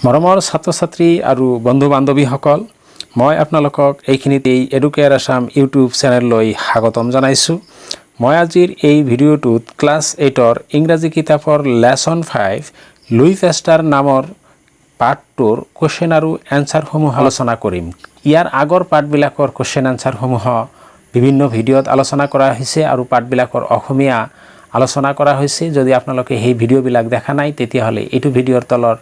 মৰমৰ ছাত্ৰ-ছাত্ৰী আৰু বন্ধু-বান্ধৱীসকল, মই আপোনালোকক এইখিনিতেই এডুকেয়াৰ আসাম ইউটিউব চেনেললৈ স্বাগতম জনাইছোঁ। মই আজিৰ এই ভিডিঅ'টোত ক্লাছ 8ৰ ইংৰাজী কিতাপৰ লেছন 5 লুই পেষ্টাৰ নামৰ পাৰ্টটোৰ কুৱেশ্যন আৰু এনচাৰসমূহ আলোচনা কৰিম। ইয়াৰ আগৰ পাৰ্টবিলাকৰ কুৱেশ্যন এনচাৰসমূহ বিভিন্ন ভিডিঅ'ত আলোচনা কৰা হৈছে আৰু পাৰ্টবিলাকৰ অসমীয়া আলোচনা কৰা হৈছে। যদি আপোনালোকে সেই ভিডিঅ'বিলাক দেখা নাই তেতিয়াহ'লে এইটো ভিডিঅ'ৰ তলৰ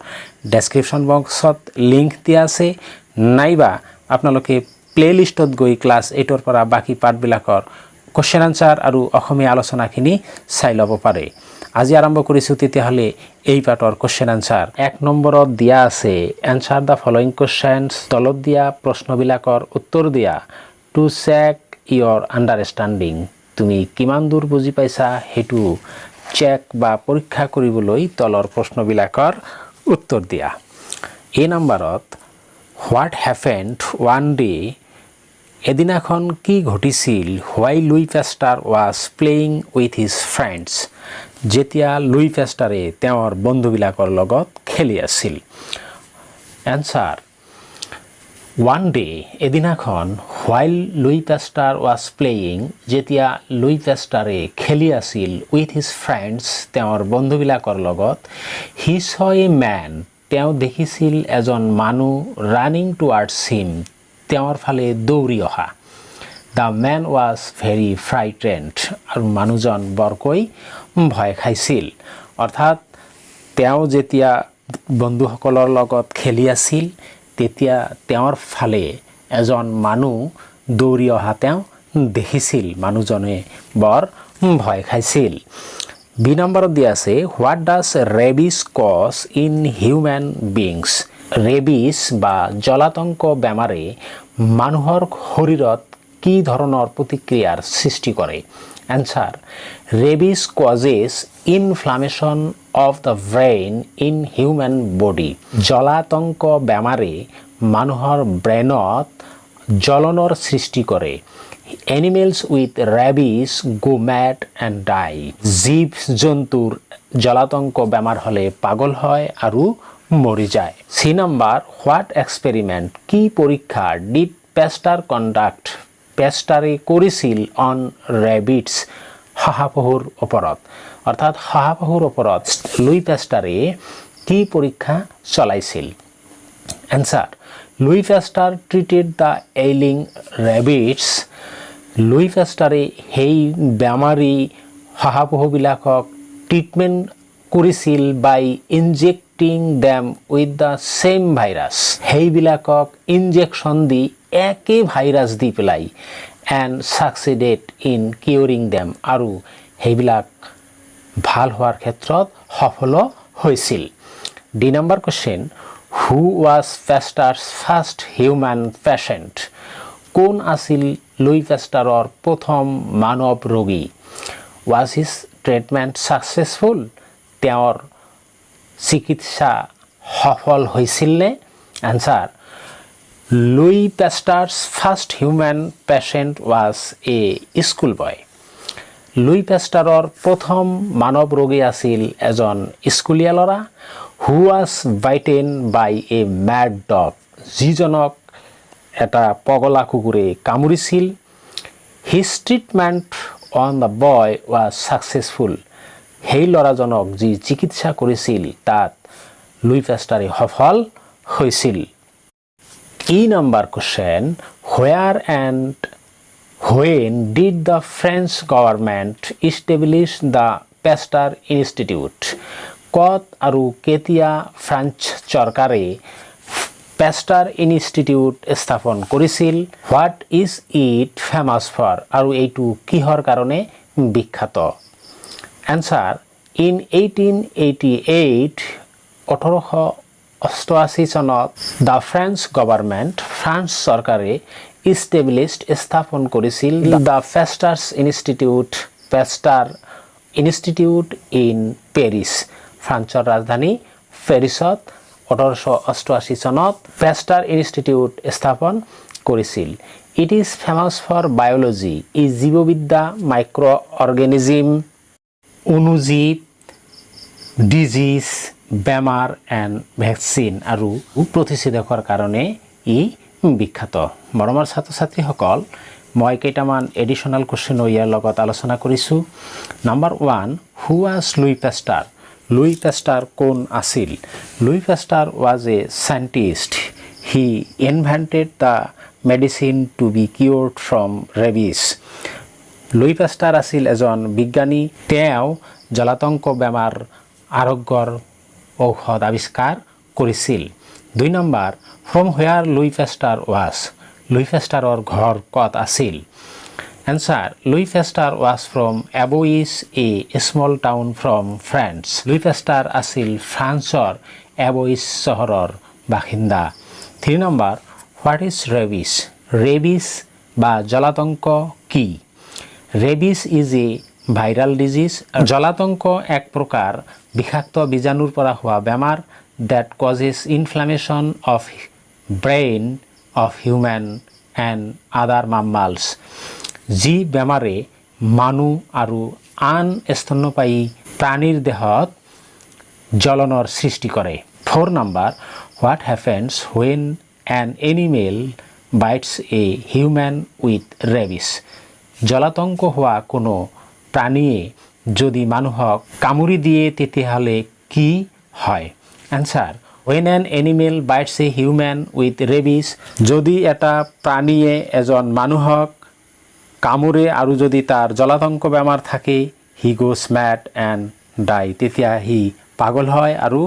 ডেছক্ৰিপশ্যন বক্সত লিংক দিয়া আছে, নাইবা আপোনালোকে প্লেলিষ্টত গৈ ক্লাছ 8ৰ পৰা বাকী পাৰ্টবিলাকৰ কুৱেশ্যন আনচাৰ আৰু অসমীয়া আলোচনাখিনি চাই ল'ব পাৰে। আজি আৰম্ভ কৰিছোঁ তেতিয়াহ'লে এই পাৰ্টৰ কুৱেশ্যন আনচাৰ। 1 নম্বৰত দিয়া আছে এনচাৰ দ্য ফলোয়িং কুৱেশ্যনছ, তলত দিয়া প্ৰশ্নবিলাকৰ উত্তৰ দিয়া টু চেক ইয়ৰ আণ্ডাৰষ্টেণ্ডিং। তুমি কিমান দূৰ বুজি পাইছা সেইটো চেক বা পৰীক্ষা কৰিবলৈ তলৰ প্ৰশ্নবিলাকৰ উত্তৰ দিয়া। এই নম্বৰত হোৱাট হেপেণ্ড ওৱান ডে, এদিনাখন কি ঘটিছিল while Louis Pasteur was playing with his friends, যেতিয়া লুই পেষ্টাৰে তেওঁৰ বন্ধুবিলাকৰ লগত খেলি আছিল। এনচাৰ ওৱান ডে, এদিনাখন while Louis Pasteur was playing, যেতিয়া লুই পেষ্টাৰে খেলি আছিল উইথ হিজ ফ্ৰেণ্ডছ, তেওঁৰ বন্ধুবিলাকৰ লগত, হি ছ এ মেন, তেওঁ দেখিছিল এজন মানুহ ৰানিং টুৱাৰ্ডছ হিম, তেওঁৰ ফালে দৌৰি অহা। দ্য মেন ৱাজ ভেৰি ফ্ৰাইটেণ্ড, আৰু মানুহজন বৰকৈ ভয় খাইছিল। অৰ্থাৎ তেওঁ যেতিয়া বন্ধুসকলৰ লগত খেলি আছিল তেতিয়া তেওঁৰ ফালে এজন মানুহ দৌৰি অহা তেওঁ দেখিছিল, মানুহজনে বৰ ভয় খাইছিল। বি নম্বৰত দিয়া আছে what does rabies cause in human beings, rabies বা জলাতংক বেমাৰে মানুহৰ শৰীৰত কি ধৰণৰ প্ৰতিক্ৰিয়াৰ সৃষ্টি কৰে। Answer rabies causes inflammation of the brain in human body, জলাতংক বেমাৰে মানুহৰ ব্ৰেইনত জ্বলনৰ সৃষ্টি কৰে। Animals with rabies go mad and die, জীৱ জন্তুৰ জলাতংক বেমাৰ হ'লে পাগল হয় আৰু মৰি যায়। চি নম্বৰ হোৱাট এক্সপেৰিমেণ্ট, কি পৰীক্ষা ডিড পেষ্টাৰ কণ্ডাক্ট, পেষ্টাৰে কৰিছিল অন ৰেবিটছ, শহাপহুৰ ওপৰত। অৰ্থাৎ শহাপহুৰ ওপৰত লুই পেষ্টাৰে কি পৰীক্ষা চলাইছিল। Answer Louis Pasteur treated the ailing rabbits, Louis পেষ্টাৰে সেই বেমাৰী শহাপহুবিলাকক ট্ৰিটমেণ্ট কৰিছিল by injecting them with the same virus, সেইবিলাকক ইনজেকশ্যন দি একে ভাইৰাছ দি পেলাই, and succeeded in curing them, আৰু সেইবিলাক ভাল হোৱাৰ ক্ষেত্ৰত সফল হৈছিল। D number question who was Pasteur's first human patient, কোন আছিল লুই পেষ্টাৰৰ প্ৰথম মানৱ ৰোগী। ৱাজ হিজ ট্ৰিটমেণ্ট ছাকচেছফুল, তেওঁৰ চিকিৎসা সফল হৈছিলনে। Answer Louis Pasteur's first human patient was a school boy, Louis পেষ্টাৰৰ প্ৰথম মানৱ ৰোগী আছিল এজন স্কুলীয়া ল'ৰা। Who was bitten by a mad dog, যিজনক এটা পগলা কুকুৰে কামুৰিছিল। His treatment on the boy was successful, সেই ল'ৰাজনক যি চিকিৎসা কৰিছিল তাত লুই পেষ্টাৰে সফল হৈছিল। E number question where and when did the French government establish the Pasteur Institute, ক'ত আৰু কেতিয়া ফ্ৰেঞ্চ চৰকাৰে পেষ্টাৰ ইনষ্টিটিউট স্থাপন কৰিছিল। What is it famous for, আৰু এইটো কিহৰ কাৰণে বিখ্যাত। এনচাৰ ইন 1888, 1888 চনত দ্য ফ্ৰেঞ্চ গভৰ্ণমেণ্ট, ফ্ৰান্স চৰকাৰে ইষ্টেব্লিছড স্থাপন কৰিছিল the Pasteur's Institute, Pasteur Institute in Paris, ফ্ৰান্সৰ ৰাজধানী পেৰিছত 1888 চনত পেষ্টাৰ ইনষ্টিটিউট স্থাপন কৰিছিল। It is famous for biology, ই জীৱবিদ্যা, মাইক্ৰ' অৰ্গেনিজিম, অণুজীৱ, ডিজিজ, বেমাৰ এণ্ড ভেকচিন আৰু প্ৰতিষেধকৰ কাৰণে ই বিখ্যাত। মৰমৰ ছাত্ৰ ছাত্ৰীসকল, মই কেইটামান এডিশ্যনেল কুৱেশ্যনো ইয়াৰ লগত আলোচনা কৰিছোঁ। Number 1, who was Louis Pasteur? Louis Pasteur কোন আছিল? Louis Pasteur was a scientist. He invented the medicine to be cured from rabies. Louis Pasteur আছিল এজন বিজ্ঞানী। তেওঁ জলাতংক বেমাৰ আৰোগ্যৰ ঔষধ আৱিষ্কাৰ কৰিছিল। 2 number, from হোৱেৰ Louis Pasteur was? Louis পেষ্টাৰৰ ঘৰ ক'ত আছিল? Answer, Louis Pasteur was from এবউইছ, a small town from France. Louis Pasteur আছিল ফ্ৰান্সৰ এবউইছ চহৰৰ বাসিন্দা। 3 number, what is rabies? Rabies বা জলাতংক কি? Rabies is a viral disease. জলাতংক এক প্ৰকাৰ বিষাক্ত বীজাণুৰ পৰা হোৱা বেমাৰ that causes inflammation of brain of human and other mammals, যি বেমাৰে মানুহ আৰু আন স্তন্যপায়ী প্ৰাণীৰ দেহত জ্বলনৰ সৃষ্টি কৰে। 4 number, what happens when an animal bites a human with rabies? জলাতংক হোৱা কোনো প্ৰাণীয়ে যদি মানুহক কামুৰি দিয়ে তেতিয়াহ'লে কি হয়? Answer, when an animal bites a human with rabies, যদি এটা প্ৰাণীয়ে এজন মানুহক কামুৰে আৰু যদি তাৰ জলাতংক বেমাৰ থাকে, he goes mad and die, তেতিয়া সি পাগল হয় আৰু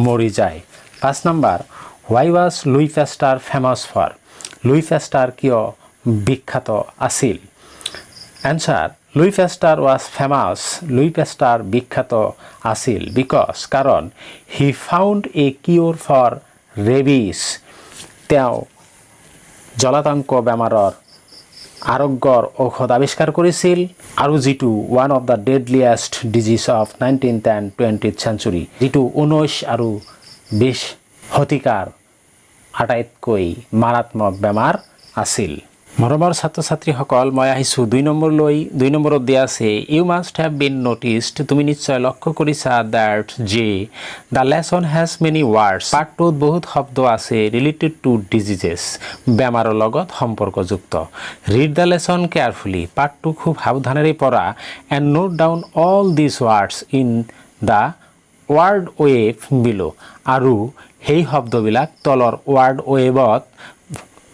মৰি যায়। 5 number, why was Louis Pasteur famous for? Louis Pasteur কিয় বিখ্যাত আছিল? Answer, Louis Pasteur was famous. Louis Pasteur বিখ্যাত আছিল বিকজ, কাৰণ he found a cure for rabies, তেওঁ জলাতংক বেমাৰৰ আৰোগ্যৰ ঔষধ আৱিষ্কাৰ কৰিছিল আৰু যিটো one of the deadliest disease of 19th and 20th century, যিটো 19 আৰু 20 শতিকাৰ আটাইতকৈ মাৰাত্মক বেমাৰ আছিল। মৰমৰ ছাত্ৰ ছাত্ৰীসকল, মই আহিছোঁ 2 নম্বৰলৈ। 2 নম্বৰত দিয়া আছে, you must have been noticed, তুমি নিশ্চয় লক্ষ্য কৰিছা, ডেট যে the lesson has many words, পাঠটোত বহুত শব্দ আছে ৰিলেটেড টু ডিজিজেছ, বেমাৰৰ লগত সম্পৰ্কযুক্ত। ৰিড দ্য লেচন কেয়াৰফুলি, পাঠটো খুব সাৱধানেৰে পঢ়া, and note down all this words in the word web below, আৰু সেই শব্দবিলাক তলৰ ৱাৰ্ড ৱেভত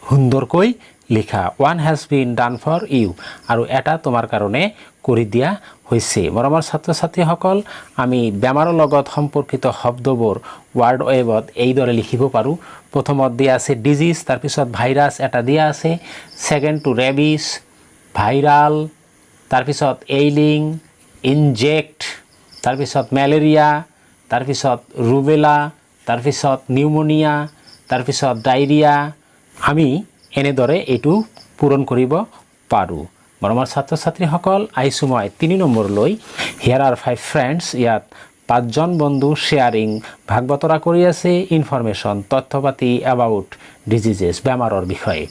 সুন্দৰকৈ লিখা। 1 has been done for you, আৰু এটা তোমাৰ কাৰণে কৰি দিয়া হৈছে। মৰমৰ ছাত্ৰ ছাত্ৰীসকল, আমি বেমাৰৰ লগত সম্পৰ্কিত শব্দবোৰ ৱাৰ্ড ৱেভত এইদৰে লিখিব পাৰোঁ। প্ৰথমত দিয়া আছে ডিজিজ, তাৰপিছত ভাইৰাছ এটা দিয়া আছে, ছেকেণ্ড টু ৰেবিছ, ভাইৰাল, তাৰপিছত এইলিং, ইনজেক্ট, তাৰপিছত মেলেৰিয়া, তাৰপিছত ৰুবেলা, তাৰপিছত নিউমনিয়া, তাৰপিছত ডায়েৰিয়া। আমি এনেদৰে এইটো পূৰণ কৰিব পাৰোঁ। মৰমৰ ছাত্ৰ ছাত্ৰীসকল, আহিছোঁ মই 3 নম্বৰলৈ। হিয়াৰ আৰ 5 ফ্ৰেণ্ডছ, ইয়াত 5জন বন্ধু শ্বেয়াৰিং, ভাগ বতৰা কৰি আছে ইনফৰমেশ্যন, তথ্য পাতি এবাউট ডিজিজেছ, বেমাৰৰ বিষয়ে।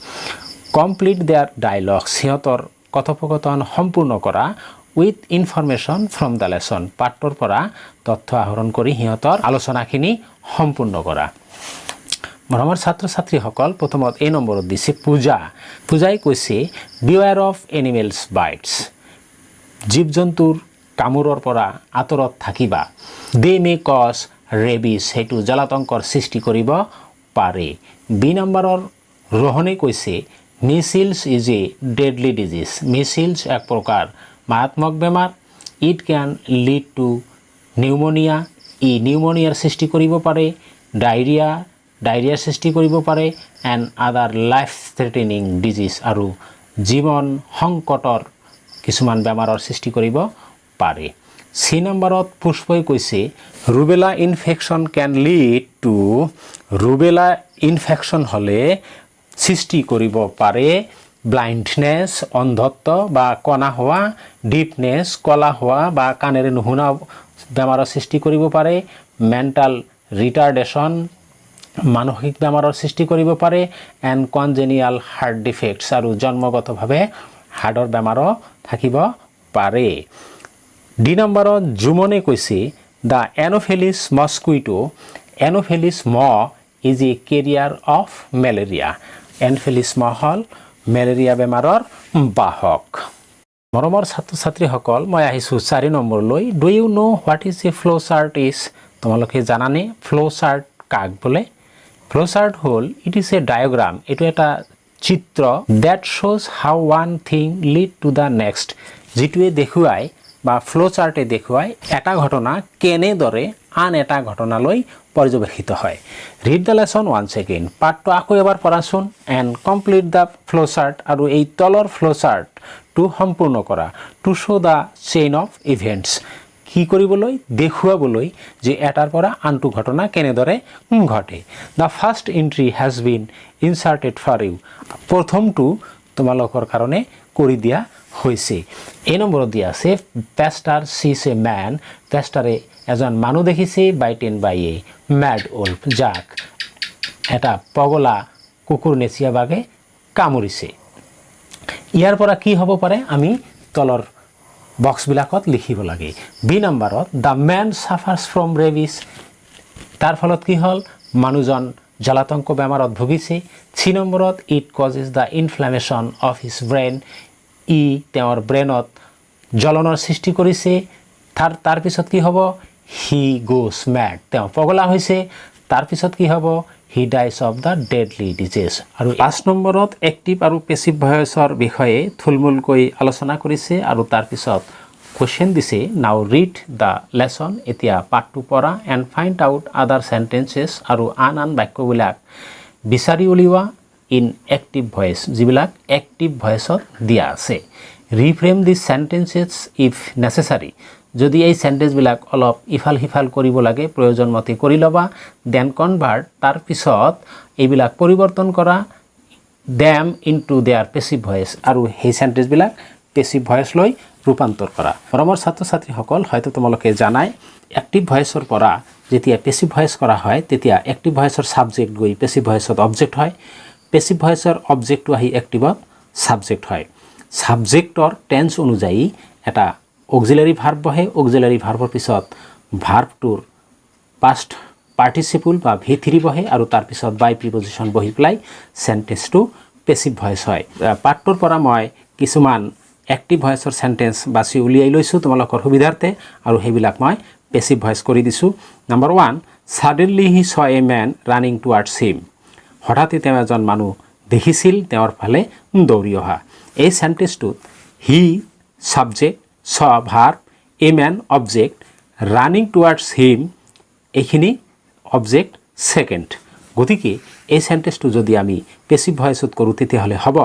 কমপ্লিট দেয়াৰ ডায়লগছ, সিহঁতৰ কথোপকথন সম্পূৰ্ণ কৰা, with information from the lesson, পাঠটোৰ পৰা তথ্য আহৰণ কৰি সিহঁতৰ আলোচনাখিনি সম্পূৰ্ণ কৰা। মৰমৰ ছাত্ৰ ছাত্ৰীসকল, প্ৰথমত এই নম্বৰত দিছে পূজা। পূজাই কৈছে, বিৱেৰ অফ এনিমেলছ বাইটছ, জীৱ জন্তুৰ কামোৰৰ পৰা আঁতৰত থাকিবা। দে মে কজ ৰেবিছ, সেইটো জলাতংকৰ সৃষ্টি কৰিব পাৰে। বি নম্বৰৰ ৰোহনে কৈছে, measles is a deadly disease, measles এক প্ৰকাৰ মাৰাত্মক বেমাৰ। It can lead to pneumonia, ই নিউমনিয়াৰ সৃষ্টি কৰিব পাৰে। ডায়েৰিয়াৰ সৃষ্টি কৰিব পাৰে। এণ্ড আদাৰ লাইফ থ্ৰেটেনিং ডিজিজ, আৰু জীৱন সংকটৰ কিছুমান বেমাৰৰ সৃষ্টি কৰিব পাৰে। চি নম্বৰত পুষ্পই কৈছে, rubella infection can lead to, rubella infection হ'লে সৃষ্টি কৰিব পাৰে ব্লাইণ্ডনেছ, অন্ধত্ব বা কণা হোৱা, ডিপনেছ, কলা হোৱা বা কাণেৰে নুশুনা বেমাৰৰ সৃষ্টি কৰিব পাৰে। মেণ্টেল ৰিটাৰ্ডেশ্যন, মানসিক বেমাৰৰ সৃষ্টি কৰিব পাৰে। এণ্ড কনজেনিয়াল হাৰ্ট ডিফেক্টছ, আৰু জন্মগতভাৱে হাৰ্টৰ বেমাৰো থাকিব পাৰে। ডি নম্বৰত জুমনে কৈছে, দ্য এনোফেলিস মস্কুইটো এনোফেলিস মহ is a carrier of malaria Anopheles মহ হ'ল মেলেৰিয়া বেমাৰৰ বাহক মৰমৰ ছাত্ৰ ছাত্ৰীসকল মই আহিছোঁ 4 নম্বৰলৈ do you know what is a flow chart is তোমালোকে জানানে ফ্লো চাৰ্ট কাক বোলে ফ্লো চাৰ্ট হ'ল ইট ইজ এ ডায়াগ্ৰাম এইটো এটা চিত্ৰ that shows how one thing lead to the next যিটোৱে দেখুৱাই বা ফ্লো চাৰ্টে দেখুৱাই এটা ঘটনা কেনেদৰে আন এটা ঘটনালৈ পৰ্যবেক্ষিত হয় read the lesson once again পাঠটো আকৌ এবাৰ পঢ়াচোন and complete the flow chart আৰু এই তলৰ ফ্লো চাৰ্টটো সম্পূৰ্ণ কৰা to show' the chain of events কি কৰিবলৈ দেখুৱাবলৈ যে এটাৰ পৰা আনটো ঘটনা কেনেদৰে ঘটে the first entry has been incharted for you প্ৰথমটো তোমালোকৰ কাৰণে কৰি দিয়া হৈছে এই নম্বৰত দিয়া আছে পেষ্টাৰ চিজ এ মেন পেষ্টাৰে এজন মানুহ দেখিছে বাইটেন বাই এ মেড ওল্ফ যাক এটা পগলা কুকুৰ নেচিয়া বাঘে কামুৰিছে ইয়াৰ পৰা কি হ'ব পাৰে আমি তলৰ বক্সবিলাকত লিখিব লাগে বি নম্বৰত দ্য মেন ছাফাৰ্ছ ফ্ৰম ৰেবিছ তাৰ ফলত কি হ'ল মানুহজন জলাতংক বেমাৰত ভুগিছে চি নম্বৰত it causes the inflammation of his brain ই তেওঁৰ ব্ৰেইনত জ্বলনৰ সৃষ্টি কৰিছে তাৰপিছত কি হ'ব হি গোজ মেড তেওঁ পগলা হৈছে তাৰপিছত কি হ'ব he dies of the deadly disease আৰু 5 নম্বৰত এক্টিভ আৰু পেছিভ ভয়েছৰ বিষয়ে থুলমূলকৈ আলোচনা কৰিছে আৰু তাৰপিছত কুৱেশ্যন দিছে নাও ৰিড দ্য লেসন এতিয়া পাঠটো পঢ়া এণ্ড ফাইণ্ড আউট আদাৰ চেণ্টেঞ্চেছ আৰু আন বাক্যবিলাক বিচাৰি উলিওৱা ইন এক্টিভ ভয়েছ যিবিলাক এক্টিভ ভয়েছত দিয়া আছে ৰিফ্ৰেম দি চেণ্টেঞ্চেছ ইফ নেচেচাৰী যদি এই সেন্টেন্সবিলাক অলপ ইফাল সিফাল কৰিব লাগে প্ৰয়োজন মতে কৰি লবা দেন কনভাৰ্ট তাৰপিছত এইবিলাক পৰিৱৰ্তন কৰা them into their passive voice আৰু সেই সেন্টেন্সবিলাক পেছিভ ভয়েছ লৈ ৰূপান্তৰ কৰা মৰমৰ ছাত্ৰ ছাত্ৰীসকল হয়তো তোমালোকে জানাই এক্টিভ ভয়েছৰ পৰা যেতিয়া পেছিভ ভয়েছ কৰা হয় তেতিয়া এক্টিভ ভয়েছৰ সাবজেক্ট গৈ পেছিভ ভয়েছত অবজেক্ট হয় পেছিভ ভয়েছৰ অবজেক্টটো আহি এক্টিভত সাবজেক্ট হয় সাবজেক্টৰ টেন্স অনুযায়ী এটা অক্সিলাৰি ভাৰ্ব বহে অক্সিলাৰি ভাৰ্বৰ পিছত ভাৰ্বটোৰ পাষ্ট পাৰ্টিচিপল বা V3 বহে আৰু তাৰ পিছত বাই প্ৰিপজিশন বহি প্লাই সেন্টেন্সটো পেছিভ ভয়েছ হয় পাঠটোৰ পৰা মই কিছুমান এক্টিভ ভয়েছৰ সেন্টেন্স বাছি উলিয়াই লৈছো তোমালোকৰ সুবিধাৰ্থে আৰু হেবিলাক মই পেছিভ ভয়েছ কৰি দিছো number 1 suddenly he saw a man running towards him হঠাতে তেওঁ এজন মানুহ দেখিছিল তেওঁৰ ফালে দৌৰি অহা এই সেন্টেন্সটোত he subject saw verb a man object running towards him এইখিনি object second গতিকে এই সেন্টেন্সটো যদি আমি পেছিভ ভয়েছত কৰো তেতিয়াহলে হ'ব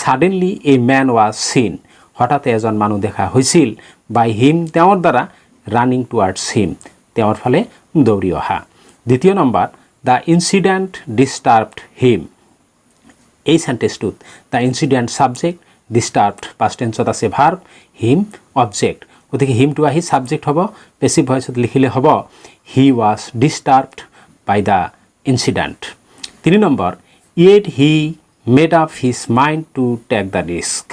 suddenly a man was seen হঠাতে এজন মানুহ দেখা হৈছিল by him তেওঁৰ দ্বাৰা running towards him তেওঁৰ ফালে দৌৰি অহা দ্বিতীয় number the incident disturbed him এই সেন্টেন্সটোত the incident subject disturbed past tense আছে verb him object গতিকে him to আহি subject হ'ব পেছিভ ভয়েছত লিখিলে হ'ব he was disturbed by the incident 3 number yet he made up his mind to take the risk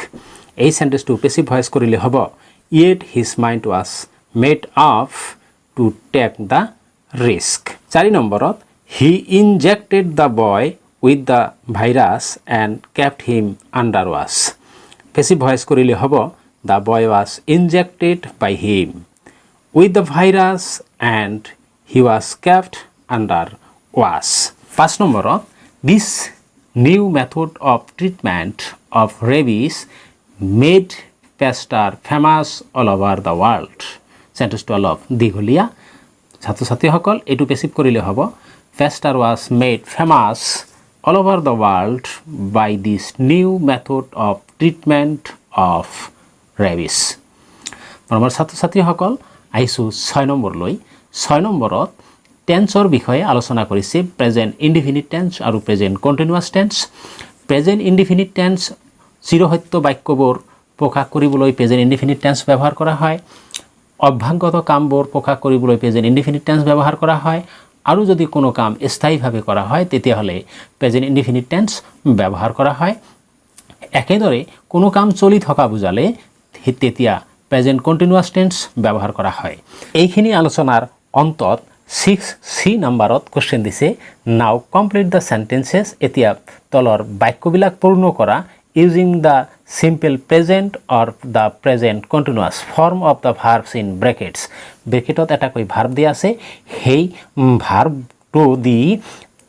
এই সেন্টেন্সটো passive voice কৰিলে হ'ব yet his mind was made up to take the risk 4 নম্বৰত he injected the boy with the virus and kept him under wash passive voice কৰিলে হ'ব the boy was injected by him with the virus and he was kept under wash 5 নম্বৰত this new method of treatment of rabies made Pasteur famous all over the world sentence to অলপ দীঘলীয়া ছাত্ৰ ছাত্ৰীসকল এটো passive কৰিলে হ'ব Pasteur was made famous all over the world by this new method of treatment of rabies আমাৰ ছাত্ৰ ছাত্ৰীসকল আইছো 6 নম্বৰলৈ 6 নম্বৰত টেন্সৰ বিষয়ে আলোচনা কৰিছে প্ৰেজেন্ট ইনডিফিনিট টেন্স আৰু present continuous tense present indefinite tense চিৰসত্য বাক্যবোৰ প্ৰকাশ কৰিবলৈ প্ৰেজেন্ট ইনডিফিনিট টেন্স ব্যৱহাৰ কৰা হয় অভ্যাংগত কামবোৰ প্ৰকাশ কৰিবলৈ প্ৰেজেন্ট ইনডিফিনিট টেন্স ব্যৱহাৰ কৰা হয় আৰু যদি কোনো কাম স্থায়ীভাৱে কৰা হয় তেতিয়াহলে প্ৰেজেন্ট ইনডিফিনিট টেন্স ব্যৱহাৰ কৰা হয় একেদৰে কোনো কাম চলি থকা বুজালে তেতিয়া প্ৰেজেন্ট কন্টিনিউয়াস টেন্স ব্যৱহাৰ কৰা হয় এইখিনি আলোচনাৰ অন্তত 6C নম্বৰত কোৱেশ্চন দিছে নাও কমপ্লিট দ্য সেন্টেন্সেস এতিয়া তলৰ বাক্যবিলাক পূৰ্ণ কৰা using the simple present or the present continuous form of the verbs in brackets ব্ৰেকেটত এটা কৈ ভাৰ্ব দিয়া আছে সেই ভাৰ্বটো দি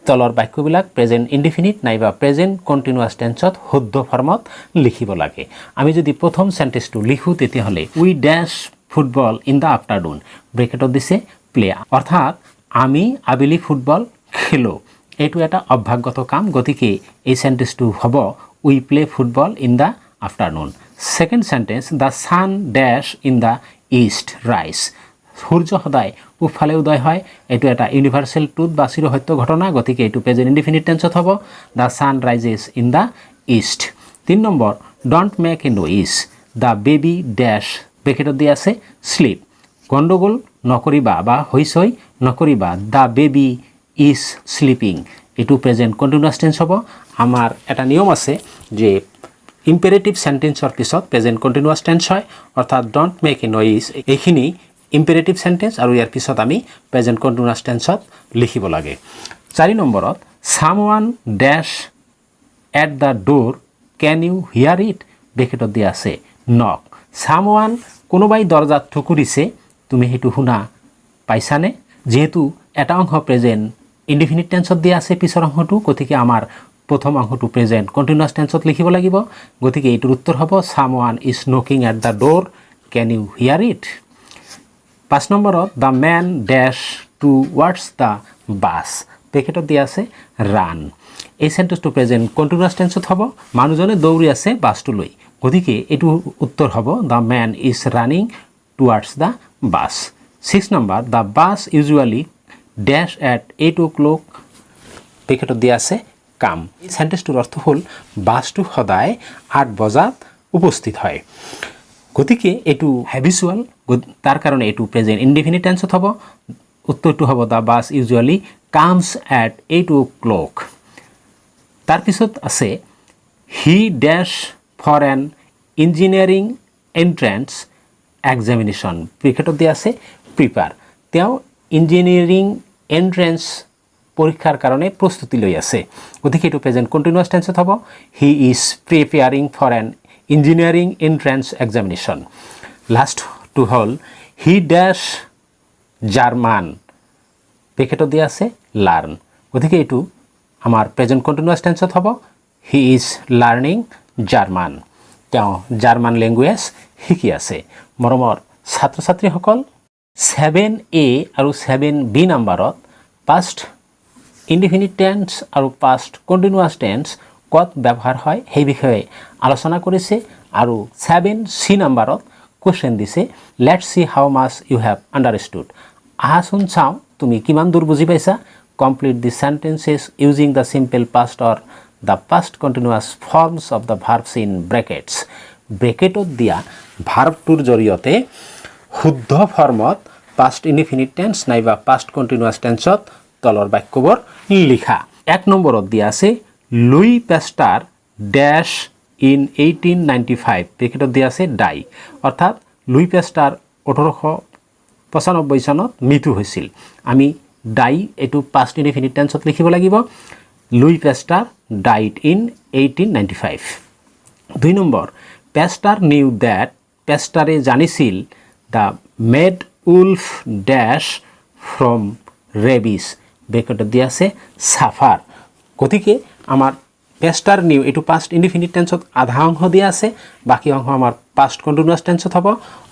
তলৰ বাক্যবিলাক প্ৰেজেন্ট ইনডিফিনিট নাইবা প্ৰেজেন্ট কন্টিনিউয়াস টেন্সত শুদ্ধ ফৰ্মত লিখিব লাগে আমি যদি প্ৰথম সেন্টেন্সটো লিখো তেতিয়াহলে we dash football in the afternoon ব্ৰেকেটত দিছে প্লে অৰ্থাৎ আমি আবেলি ফুটবল খেলো এইটো এটা অভ্যাসগত কাম গতিকে এই সেন্টেন্সটো হ'ব we play football in the afternoon second sentence the sun dash in the east rise সূৰ্য সদায় পূবফালে উদয় হয় এইটো এটা ইউনিভাৰ্সেল ট্ৰুথ বা চিৰসত্য ঘটনা গতিকে এইটো প্ৰেজেন্ট ইনডিফিনিট টেন্সত হ'ব the sun rises in the east 3 number don't make a noise the baby dash ব্ৰেকেটত দিয়া আছে স্লিপ গণ্ডগোল নকৰিবা বা হৈছই নকৰিবা দ্য বেবি ইজ স্লিপিং এইটো প্ৰেজেন্ট কন্টিনিউয়াস টেন্স হ'ব আমাৰ এটা নিয়ম আছে যে ইম্পেৰেটিভ সেন্টেন্সৰ পিছত প্ৰেজেন্ট কন্টিনিউয়াস টেন্স হয় অৰ্থাৎ ডোন্ট মেক এ নইজ এইখিনি ইম্পেৰেটিভ সেন্টেন্স আৰু ইয়াৰ পিছত আমি প্ৰেজেন্ট কন্টিনিউয়াস টেন্সত লিখিব লাগে 4 নম্বৰত someone dash at the door can you hear it ব্ৰেকেটত দিয়া আছে নক সামওয়ান কোনোবাই দৰজাত ঠুকুৰিছে তুমি হেতু শুনা পাইছানে যেহেতু এটা অংশ প্ৰেজেন্ট ইনডিফিনিট টেন্সত দিয়া আছে পিছৰ অংশটো গতিকে আমাৰ প্ৰথম অংশটো প্ৰেজেন্ট কন্টিনিউয়াস টেন্সত লিখিব লাগিব গতিকে এইটোৰ উত্তৰ হ'ব someone is knocking at the door can you hear it 5 নম্বৰত the man dash towards the bus ব্ৰেকেটত দিয়া আছে ৰান এই সেন্টেন্সটো প্ৰেজেন্ট কন্টিনিউয়াস টেন্সত হ'ব মানুহজনে দৌৰি আছে বাছটোলৈ গতিকে এইটো উত্তৰ হ'ব the man is running towards the bus 6 number the bus usually dash at 8 o'clock ব্ৰেকেটত দিয়া আছে কাম এই সেন্টেন্সটোৰ অৰ্থ হ'ল বাছটো সদায় 8 বজাত উপস্থিত হয় গতিকে এইটো হ্যাবিচুয়াল তার কারণে এইটো প্রেজেন্ট ইনডিফিনিট টেন্সত হ'ব উত্তৰটো হ'ব the bus usually comes at 8 o'clock তাৰ পিছত আছে he dash for an engineering entrance examination ব্ৰেকেটত দিয়া আছে প্ৰিপেয়াৰ তেওঁ ইঞ্জিনিয়াৰিং এন্ট্ৰেন্স পৰীক্ষাৰ কাৰণে প্ৰস্তুতি লৈ আছে গতিকে এইটো প্ৰেজেন্ট কন্টিনিউয়াস টেন্সত হ'ব he is preparing for an engineering entrance examination last two হল হি ড্যাশ জাৰ্মান ব্ৰেকেটত দিয়া আছে লাৰ্ণ গতিকে এইটো আমাৰ প্ৰেজেন্ট কন্টিনিউয়াস টেন্সত হ'ব হি ইজ লাৰ্ণিং জাৰ্মান তেওঁ জাৰ্মান লেংগুৱেজ শিকি আছে মৰমৰ ছাত্ৰ ছাত্ৰীসকল 7A আৰু 7B নম্বৰত পাষ্ট ইনডিফিনিট টেন্স আৰু পাষ্ট কন্টিনিউয়াস টেন্স কত ব্যৱহাৰ হয় সেই বিষয়ে আলোচনা কৰিছে আৰু 7C নম্বৰত কোৱেশ্চন দিছে let's see how much you have understood আহাচোন চাওঁ তুমি কিমান দূৰ বুজি পাইছা complete the sentences using the simple past or the past continuous forms of the verbs in brackets ব্ৰেকেটত দিয়া ভাৰ্বটোৰ জৰিয়তে শুদ্ধ ফৰ্মত পাষ্ট ইনডিফিনিট টেন্স নাইবা পাষ্ট কন্টিনিউয়াস টেন্সত তলৰ বাক্যবোৰ লিখা 1 নম্বৰত দিয়া আছে লুই পেস্টাৰ ড্যাশ ইন 1895 ব্ৰেকেটত দিয়া আছে ডাই অৰ্থাৎ লুই পেস্টাৰ 1895 চনত মৃত্যু হৈছিল আমি ডাই এটো পাষ্ট ইনডিফিনিট টেন্সত লিখিব লাগিব Louis Pasteur died in 1895 2 number Pasteur knew that পেস্টাৰে জানিছিল the mad wolf dash from rabies ব্ৰেকেটত দিয়া আছে সাফাৰ গতিকে আমাৰ পেস্টাৰ নিউ এটো পাষ্ট ইনডিফিনিট টেন্সত আধা অংশ দিয়া আছে বাকি অংশ আমাৰ পাষ্ট কন্টিনিউয়াস টেন্সত হ'ব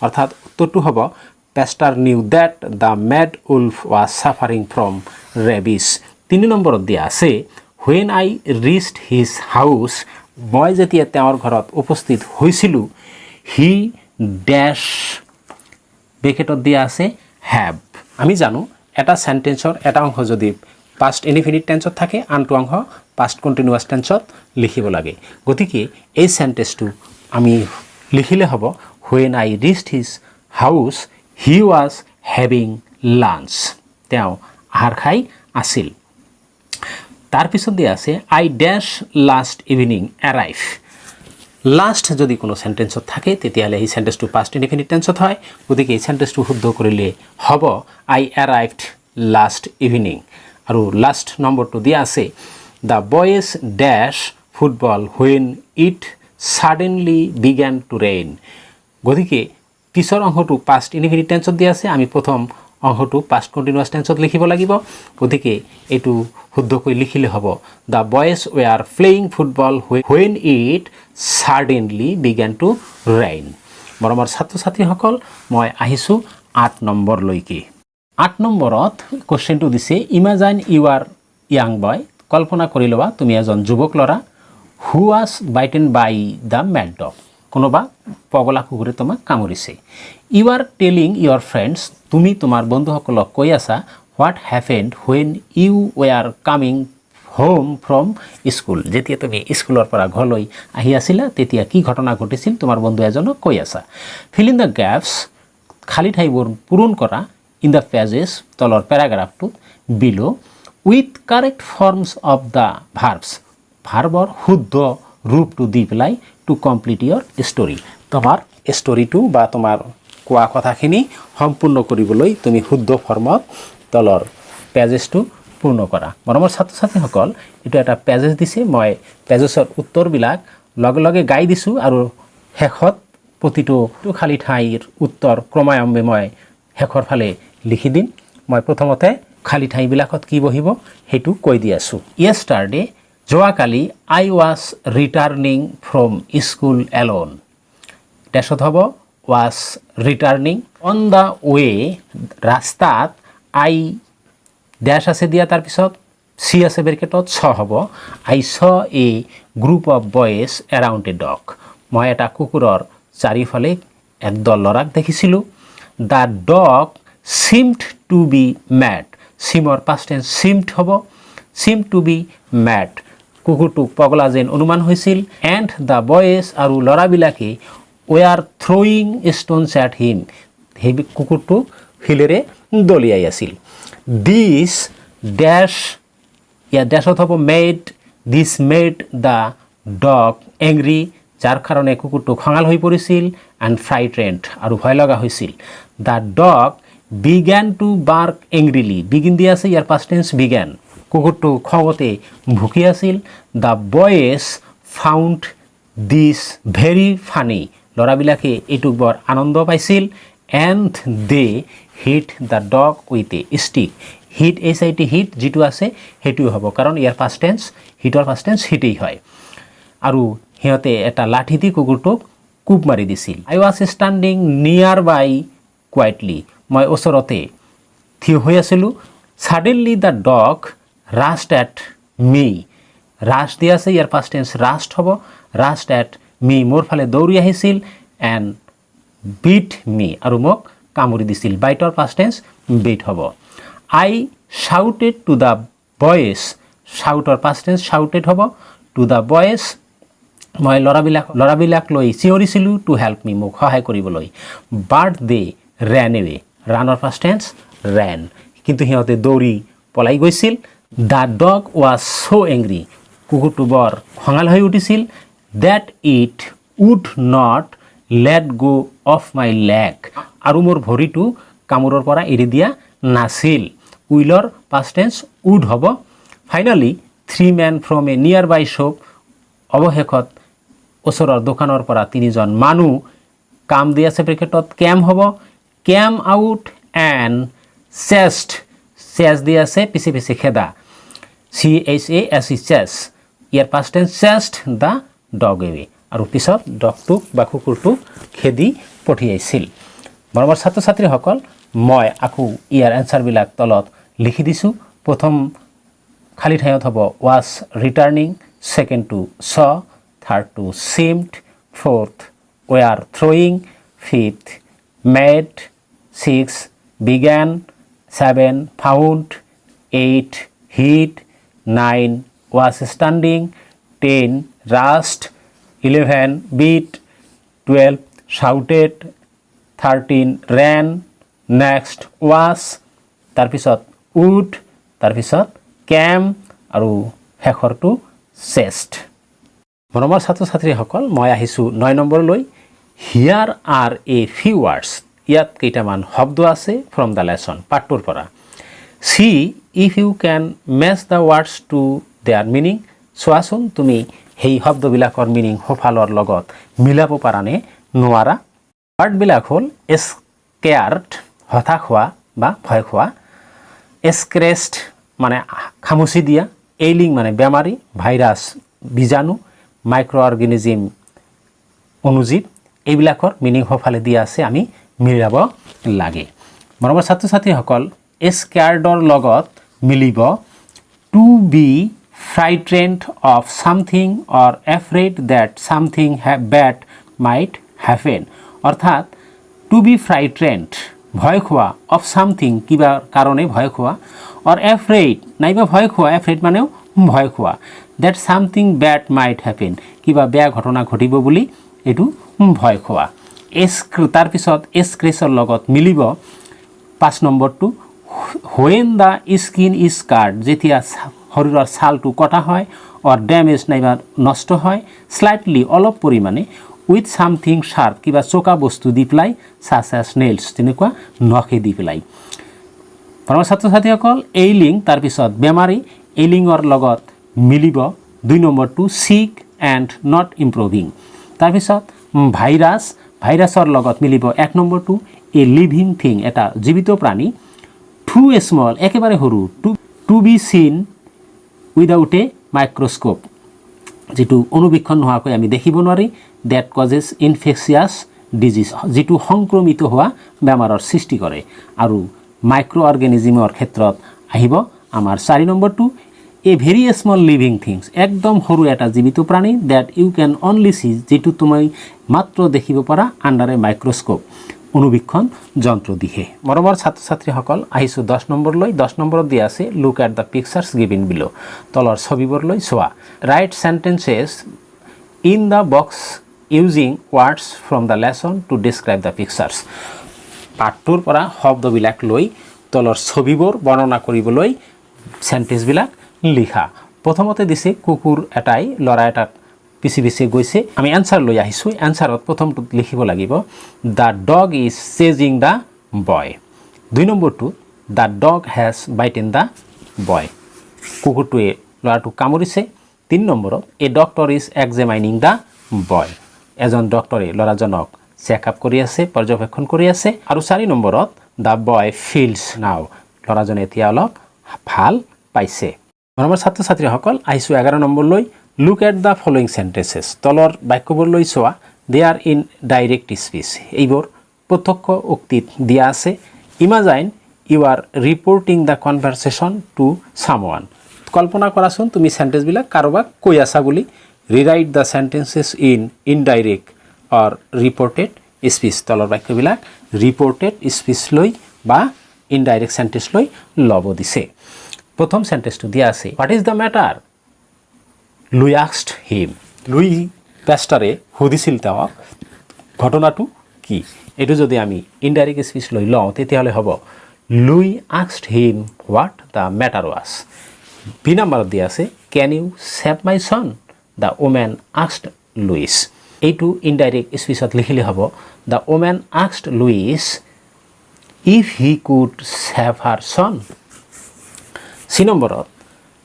অৰ্থাৎ উত্তৰটো হ'ব Pasteur knew that the mad wolf was suffering from rabies 3 নম্বৰত দিয়া আছে when I reached his house মই যেতিয়া তেওঁৰ ঘৰত উপস্থিত হৈছিলোঁ he dash ব্ৰেকেটত দিয়া আছে have আমি জানো এটা সেন্টেন্সৰ এটা অংশ যদি পাষ্ট ইনডিফিনিট টেন্সত থাকে আনটো অংশ পাষ্ট কন্টিনিউয়াস টেন্সত লিখিব লাগে গতিকে এই সেন্টেন্সটো আমি লিখিলে হ'ব when I reached his house he was having lunch তেওঁ আহাৰ খাই আছিল তাৰ পিছত দিয়া আছে I dash last evening arrive last যদি কোনো সেন্টেন্সত থাকে তেতিয়াহ'লে এই সেন্টেন্সটো পাষ্ট ইনডিফিনিট টেন্সত হয় গতিকে এই সেন্টেন্সটো শুদ্ধ কৰিলে হ'ব আই এৰাইভড লাষ্ট ইভিনিং আৰু লাষ্ট নম্বৰটো দিয়া আছে the boys dash football when it suddenly began to rain গতিকে পিছৰ অংশটো পাষ্ট ইনডিফিনিট টেন্সত দিয়া আছে আমি প্ৰথম অংশটো পাষ্ট কণ্টিনিউৱাছ টেন্সত লিখিব লাগিব গতিকে এইটো শুদ্ধকৈ লিখিলে হ'ব the boys were playing football when it suddenly began to rain মৰমৰ ছাত্ৰ ছাত্ৰীসকল মই আহিছোঁ 8 নম্বৰলৈকে 8 নম্বৰত কুৱেশ্যনটো দিছে imagine you are young boy কল্পনা কৰি লোৱা তুমি এজন যুৱক ল'ৰা who was bitten by the mad dog কোনোবা পগলা কুকুৰে তোমাক কামুৰিছে you are telling your friends তুমি তোমাৰ বন্ধুসকলক কৈ আছা what happened when you were coming home from school যেতিয়া তুমি স্কুলৰ পৰা ঘৰলৈ আহি আছিলা তেতিয়া কি ঘটনা ঘটিছিল তোমাৰ বন্ধু এজনক কৈ আছা ফিল ইন দ্য গেপছ খালী ঠাইবোৰ পূৰণ কৰা ইন দ্য পেজেছ তলৰ পেৰাগ্ৰাফটোত below with correct forms of the verbs ভাৰ্বৰ শুদ্ধ ৰূপটো দি পেলাই টু কমপ্লিট ইয়ৰ ষ্টৰি তোমাৰ ষ্টৰিটো বা তোমাৰ কোৱা কথাখিনি সম্পূৰ্ণ কৰিবলৈ তুমি শুদ্ধ ফৰ্মত তলৰ পেজেছটো পূৰ্ণ কৰা মৰমৰ ছাত্ৰ ছাত্ৰীসকল এইটো এটা পেজেছ দিছে মই পেজেছৰ উত্তৰবিলাক লগে লগে গাই দিছোঁ আৰু শেষত প্ৰতিটো খালী ঠাইৰ উত্তৰ ক্ৰমান্বয়ে মই শেষৰ ফালে লিখি দিম মই প্ৰথমতে খালী ঠাইবিলাকত কি বহিব সেইটো কৈ দি আছোঁ য়েষ্টাৰডে যোৱাকালি I was returning from school alone ডেছত হ'ব was returning on the way ৰাস্তাত আই ড্যাশ আছে দিয়া তাৰপিছত চি আছে ব্ৰেকেটত ছ হ'ব I saw a group of boys around a dog মই এটা কুকুৰৰ চাৰিওফালে একদল ল'ৰাক দেখিছিলোঁ the dog seemed to be mad চিমৰ পাষ্ট টেন্স চিমড হ'ব চিম টু বি মেড কুকুৰটোক পগলা যেন অনুমান হৈছিল এণ্ড দ্য বয়েজ আৰু ল'ৰাবিলাকে ৱেআৰ থ্ৰয়িং ষ্ট'নছ এট হিম সেই কুকুৰটোক শিলেৰে দলিয়াই আছিল দিছ ড্যাশ ইয়াত ড্যাশত হ'ব made this made the dog angry যাৰ কাৰণে কুকুৰটো খঙাল হৈ পৰিছিল এণ্ড ফ্ৰাইটেণ্ড আৰু ভয় লগা হৈছিল the dog began to bark angrily begin দিয়া আছে ইয়াৰ পাষ্ট টেন্স বিগ্যান কুকুৰটো খঙতে ভুকি আছিল the boys found this very funny ল'ৰাবিলাকে এইটোক বৰ আনন্দ পাইছিল and they hit the dog with a stick hit HIT hit যিটো আছে সেইটোও হ'ব কাৰণ ইয়াৰ পাষ্ট টেন্স হিটৰ পাষ্ট টেন্স হিটেই হয় আৰু সিহঁতে এটা লাঠি দি কুকুৰটোক কোব মাৰি দিছিল আই ৱাজ ষ্টেণ্ডিং নিয়াৰ বাই কুৱাইটলি মই ওচৰতে থিয় হৈ আছিলোঁ suddenly the dog rushed at me rush দিয়া আছে ইয়াৰ পাষ্ট টেন্স ৰাষ্ট হ'ব ৰাষ্ট এট মি মোৰ ফালে দৌৰি আহিছিল এণ্ড বিট মি আৰু মোক কামুৰি দিছিল বাইটৰ পাষ্ট টেন্স বিট হ'ব I shouted to the boys শাউটৰ পাষ্ট টেন্স শাউটেড হ'ব টু দ্য বয়েজ মই ল'ৰাবিলাক লৈ চিঞৰিছিলোঁ টু হেল্প মি মোক সহায় কৰিবলৈ বাট দে ৰেন এৱে ৰানৰ পাষ্ট টেন্স ৰেন কিন্তু সিহঁতে দৌৰি পলাই গৈছিল the dog was so' angry কুকুৰটো বৰ খঙাল হৈ উঠিছিল that it would not let go' of my leg আৰু মোৰ ভৰিটো কামোৰৰ পৰা এৰি দিয়া নাছিল উইলৰ পাষ্ট টেন্স উড হ'ব finally 3 men from a nearby shop অৱশেষত ওচৰৰ দোকানৰ পৰা 3জন মানুহ কাম দি আছে ব্ৰেকেটত কেম হ'ব কেম আউট এণ্ড চেষ্ট চেষ্ট দি আছে পিছে পিছে খেদা CHASE চেষ্ট ইয়াৰ পাষ্ট টেন্স চেষ্ট দ্য ডগ এৱে আৰু পিছত ডগটোক বা কুকুৰটোক খেদি পঠিয়াইছিল মৰমৰ ছাত্ৰ ছাত্ৰীসকল মই আকৌ ইয়াৰ এনচাৰবিলাক তলত লিখি দিছোঁ প্ৰথম খালী ঠাইত হ'ব ৱাজ ৰিটাৰ্ণিং ছেকেণ্ডটো ছ থাৰ্ডটো seemed fourth were throwing fifth mad 6 began 7 found 8 hit 9 was standing 10 rushed 11 beat 12 shouted 13 ran next was তাৰপিছত উড তাৰপিছত কেম আৰু শেষৰটো চেষ্ট মৰমৰ ছাত্ৰ ছাত্ৰীসকল মই আহিছোঁ 9 নম্বৰলৈ here are a few words ইয়াত কেইটামান শব্দ আছে ফ্ৰম দ্য লেসন পাঠটোৰ পৰা see if you can match the words to their meaning চোৱাচোন তুমি সেই শব্দবিলাকৰ মিনিং সোফালৰ লগত মিলাব পাৰানে নোৱাৰা ৱাৰ্ডবিলাক হ'ল স্কেয়াৰ্ড হতাশ হোৱা বা ভয় খোৱা স্ক্ৰেচড মানে খামুচি দিয়া এইলিং মানে বেমাৰী ভাইৰাছ বীজাণু মাইক্ৰ অৰ্গেনিজম অনুজীৱ এইবিলাকৰ মিনিং সোফালে দিয়া আছে আমি মিলাব লাগে মৰমৰ ছাত্ৰ ছাত্ৰীসকল স্কেয়াৰ্ডৰ লগত মিলিব to be frightened of something or afraid that something bad might happen অর্থাৎ to be frightened ভয় খোৱা of something কিবা কাৰণে ভয় খোৱা or afraid নাইবা ভয় খোৱা afraid মানেও ভয় খোৱা that something bad might happen কিবা বেয়া ঘটনা ঘটিব বুলি এটু ভয় খোৱা তাৰ পিছত স্ক্ৰেচৰ লগত মিলিব 5 নম্বৰটো when the skin is scarred যেতিয়া শৰীৰৰ ছালটো কটা হয় অৰ ড্যামেজ নাইবা নষ্ট হয় স্লাইটলি অলপ পৰিমাণে উইথ সামথিং শাৰ্প কিবা চোকা বস্তু দি পেলাই সাচ এজ নেইলছ তেনেকুৱা নখে দি পেলাই পৰম ছাত্ৰ ছাত্ৰীসকল এইলিং তাৰপিছত বেমাৰী এইলিঙৰ লগত মিলিব 2 নম্বৰটো সিক এণ্ড নট ইম্প্ৰুভিং তাৰপিছত ভাইৰাছৰ লগত মিলিব 1 নম্বৰটো এ লিভিং থিং এটা জীৱিত প্ৰাণী টু স্মল একেবাৰে সৰু to be seen without a microscope যেটো অনুবীক্ষণ নোহোৱাকৈ আমি দেখিব নোৱাৰি দ্যাট কজেছ ইনফেকচিয়াছ ডিজিজ যেটো সংক্ৰমিত হোৱা বেমাৰৰ সৃষ্টি কৰে আৰু মাইক্ৰ অৰ্গেনিজমৰ ক্ষেত্ৰত আহিব আমাৰ 4 নম্বৰটো এ ভেৰি স্মল লিভিং থিংছ একদম সৰু এটা জীৱিত প্ৰাণী দ্যাট ইউ ক্যান অনলি সি যেটো তুমি মাত্ৰ দেখিব পাৰা আণ্ডাৰ এ মাইক্ৰস্কোপ অনুবীক্ষণ যন্ত্ৰ দিহে মৰমৰ ছাত্ৰ ছাত্ৰীসকল আহিছোঁ 10 নম্বৰলৈ 10 নম্বৰত দিয়া আছে look at the pictures given below তলৰ ছবিবোৰলৈ চোৱা write sentences in the box using words from the lesson to describe the pictures পাঠটোৰ পৰা শব্দবিলাক লৈ তলৰ ছবিবোৰ বৰ্ণনা কৰিবলৈ সেন্টেন্সবিলাক লিখা প্ৰথমতে দিছে কুকুৰ এটাই ল'ৰা এটাক পিছে পিছে গৈছে আমি এনসাৰ লৈ আহিছোঁ এনসাৰত প্ৰথমটো লিখিব লাগিব the dog is chasing the boy 2 নম্বৰটো the dog has bitten the boy কুকুৰটোৱে ল'ৰাটোক কামুৰিছে 3 নম্বৰত a doctor is examining the boy এজন ডক্টৰে ল'ৰাজনক চেকআপ কৰি আছে পৰ্যবেক্ষণ কৰি আছে আৰু 4 নম্বৰত দ্য বয় ফিলছ নাও ল'ৰাজনে এতিয়া অলপ ভাল পাইছে মৰমৰ ছাত্ৰ ছাত্ৰীসকল আহিছোঁ 11 নম্বৰলৈ Look at the following sentences. তলৰ বাক্যবোৰলৈ চোৱা they are in direct speech. এইবোৰ প্ৰত্যক্ষ উক্তিত দিয়া আছে Imagine you are reporting the conversation to someone. কল্পনা কৰাচোন তুমি সেন্টেন্সবিলাক কাৰোবাক কৈ আছা বুলি Rewrite the sentences in indirect or reported speech. তলৰ বাক্যবিলাক reported speech লৈ বা indirect sentence লৈ ল'ব দিছে প্ৰথম সেন্টেন্সটো দিয়া আছে What is the matter? Louis asked him Louis পেস্টারে সুধিছিল তেওঁক ঘটনাটো কি এটো যদি আমি ইনডাইরেক্ট স্পিচ লৈ লওঁ তেতিয়াহলে হ'ব Louis asked him what the matter was B নাম্বাৰত দিয়া আছে can you save my son the woman asked Louis এইটো ইনডাইরেক্ট স্পিচত লিখিলে হ'ব the woman asked Louis if he could save her son সি নম্বৰত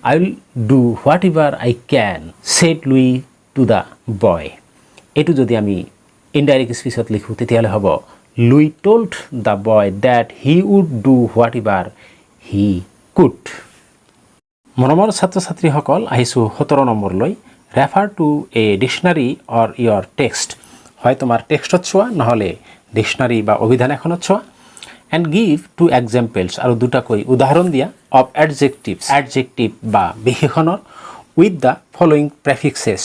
I will do whatever I can, said Louis to the boy. এটো যদি আমি indirect speechত লিখো তেতিয়াহলে হ'ব Louis told the boy that he would do whatever he could. মৰমৰ ছাত্ৰ ছাত্ৰীসকল আহিছোঁ 17 নম্বৰলৈ refer to a dictionary or your text. হয় তোমাৰ টেক্সটত চোৱা নহলে ডিকশনাৰী বা অভিধান এখনত চোৱা and give two examples আৰু দুটাকৈ উদাহৰণ দিয়া of adjective বা বিশেষণৰ with the following prefixes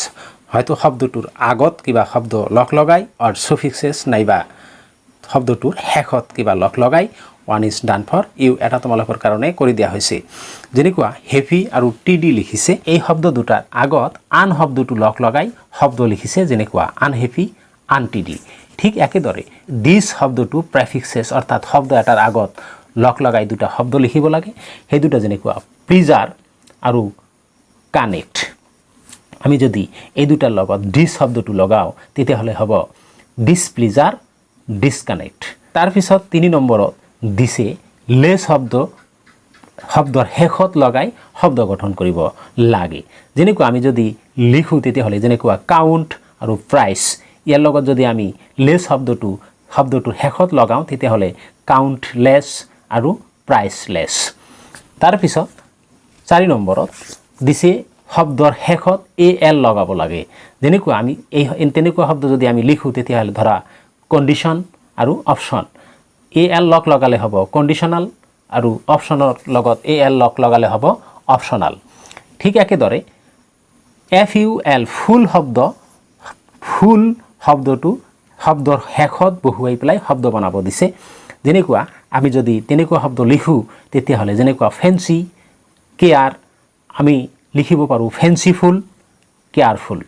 হয়তো শব্দটোৰ আগত কিবা শব্দ লগ লগাই or suffixes নাইবা শব্দটোৰ শেষত কিবা লগ লগাই one is done for you এটা তোমালোকৰ কাৰণে কৰি দিয়া হৈছে যেনেকুৱা heavy আৰু td লিখিছে এই শব্দ দুটাৰ আগত আন শব্দটো লগ লগাই শব্দ লিখিছে যেনেকুৱা unhappy untd ঠিক একেদৰে দিস শব্দটো প্ৰেফিক্সেস অৰ্থাৎ শব্দ এটাৰ আগত লগ লগাই দুটা শব্দ লিখিব লাগে সেই দুটা যেনেকুৱা প্ৰিজাৰ্ভ আৰু কানেক্ট আমি যদি এই দুটাৰ লগত ডিছ শব্দটো লগাওঁ তেতিয়াহ'লে হ'ব ডিছপ্লিজাৰ ডিছকানেক্ট। তাৰপিছত 3 নম্বৰত দিছে লেছ শব্দৰ শেষত লগাই শব্দ গঠন কৰিব লাগে। যেনেকুৱা আমি যদি লিখোঁ তেতিয়াহ'লে যেনেকুৱা কাউণ্ট আৰু প্ৰাইচ, ইয়াৰ লগত যদি আমি লেছ শব্দটোৰ শেষত লগাওঁ তেতিয়াহ'লে কাউণ্টলেছ আৰু প্ৰাইচলেছ। তাৰপিছত 4 নম্বৰত দিছে শব্দৰ শেষত AL লগাব লাগে। যেনেকুৱা আমি তেনেকুৱা শব্দ যদি আমি লিখোঁ তেতিয়াহ'লে ধৰা কণ্ডিশ্যন আৰু অপশ্যন, AL লগালে হ'ব কণ্ডিশ্যনাল আৰু অপশ্যনৰ লগত AL লগালে হ'ব অপশ্যনাল। ঠিক একেদৰে FUL ফুল শব্দৰ শেষত বহুৱাই পেলাই শব্দ বনাব দিছে। যেনেকুৱা আমি যদি তেনেকুৱা শব্দ লিখোঁ তেতিয়াহ'লে যেনেকুৱা ফেঞ্চি, কেয়াৰ, আমি লিখিব পাৰোঁ ফেঞ্চিফুল, কেয়াৰফুল।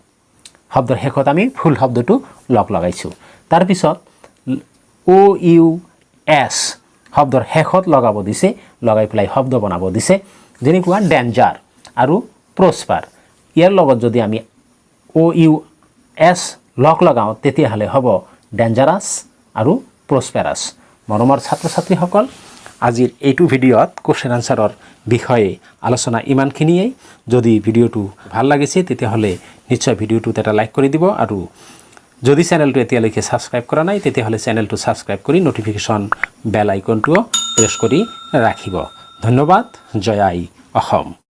শব্দৰ শেষত আমি ফুল শব্দটো লগাইছোঁ। তাৰপিছত OUS শব্দৰ শেষত লগাব দিছে, লগাই পেলাই শব্দ বনাব দিছে। যেনেকুৱা ডেঞ্জাৰ আৰু প্ৰস্পাৰ, ইয়াৰ লগত যদি আমি OUS লগাওঁ তেতিয়াহ'লে হ'ব ডেঞ্জাৰাছ আৰু প্ৰস্পেৰাছ। মৰমৰ ছাত্ৰ ছাত্ৰীসকল, আজিৰ এইটো ভিডিঅ'ত কুৱেশ্যন আনচাৰৰ বিষয়ে আলোচনা ইমানখিনিয়েই। যদি ভিডিঅ'টো ভাল লাগিছে তেতিয়াহ'লে নিশ্চয় ভিডিঅ'টোত এটা লাইক কৰি দিব, আৰু যদি চেনেলটো এতিয়ালৈকে ছাবস্ক্ৰাইব কৰা নাই তেতিয়াহ'লে চেনেলটো ছাবস্ক্ৰাইব কৰি নটিফিকেশ্যন বেল আইকনটোও প্ৰেছ কৰি ৰাখিব। ধন্যবাদ। জয় আই অসম।